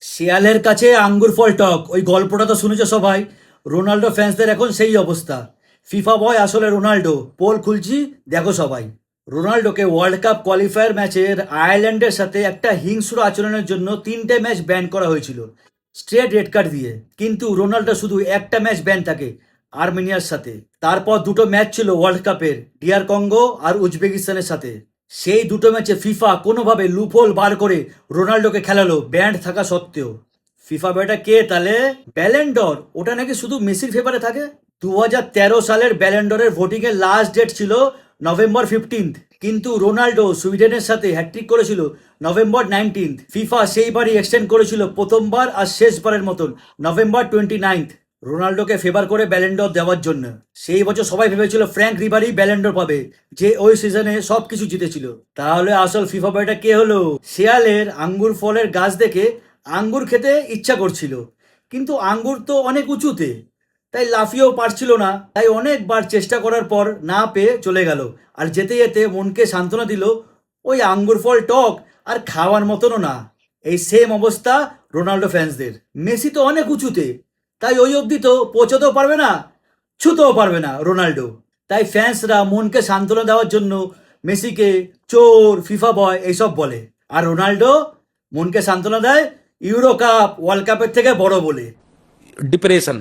শিয়ালের কাছে আঙ্গুর ফল টক, ওই গল্পটা তো শুনেছো সবাই। রোনাল্ডো ফ্যান্সদের এখন সেই অবস্থা। ফিফা বয় আসলে রোনাল্ডো, পোল খুলছি, দেখো সবাই। রোনাল্ডোকে ওয়ার্ল্ড কাপ কোয়ালিফায়ার ম্যাচের আয়ারল্যান্ডের সাথে একটা হিংস্র আচরণের জন্য 3টে ম্যাচ ব্যান করা হয়েছিল, স্ট্রেট রেড কার্ড দিয়ে। কিন্তু রোনাল্ডো শুধু একটা ম্যাচ ব্যান থাকে, আর্মেনিয়ার সাথে। তারপর দুটো ম্যাচ ছিল ওয়ার্ল্ড কাপের, ডিআর কঙ্গো আর উজবেকিস্তানের সাথে। সেই দুটো ম্যাচে ফিফা কোনোভাবে লুপহোল বার করে রোনাল্ডোকে খেলালো ব্যান্ড থাকা সত্ত্বেও। ফিফা বয়টা কে তাহলে? ব্যালেন্ডর, ওটা নাকি শুধু মেসির ফেভারে থাকে। 2013 সালের ব্যালেন্ডরের ভোটিংয়ের লাস্ট ডেট ছিল নভেম্বর 15, কিন্তু রোনাল্ডো সুইডেনের সাথে হ্যাট্রিক করেছিল নভেম্বর 19। ফিফা সেইবারই এক্সটেন্ড করেছিল প্রথমবার আর শেষবারের মতন নভেম্বর 29। রোনাল্ডোকে ফেভার করে ব্যালেন্ডর দেওয়ার জন্য। সেই বছর সবাই ভেবেছিল ফ্র্যাঙ্ক রিবারি ব্যালেন্ডর পাবে, যে ওই সিজনে সবকিছু জিতেছিল। তাহলে আসল ফিফা বয়টা কে হলো? শিয়ালের আঙ্গুর ফলের গাছ দেখে আঙ্গুর খেতে ইচ্ছা করছিল, কিন্তু আঙ্গুর তো অনেক উঁচুতে, তাই লাফিয়েও পারছিল না। তাই অনেকবার চেষ্টা করার পর না পেয়ে চলে গেল। আর যেতে যেতে মনকে সান্ত্বনা দিল, ওই আঙ্গুর ফল টক আর খাওয়ার মতনও না। এই সেম অবস্থা রোনাল্ডো ফ্যান্সদের। মেসি তো অনেক উঁচুতে, তাই ওই অবধি তো পৌঁছতেও পারবে না, ছুতেও পারবে না রোনাল্ডো। তাই ফ্যান্সরা মনকে সান্ত্বনা দেওয়ার জন্য মেসিকে চোর, ফিফা বয় এইসব বলে। আর রোনাল্ডো মনকে সান্ত্বনা দেয় ইউরো কাপ ওয়ার্ল্ড কাপের থেকে বড় বলে। डिप्रेशन।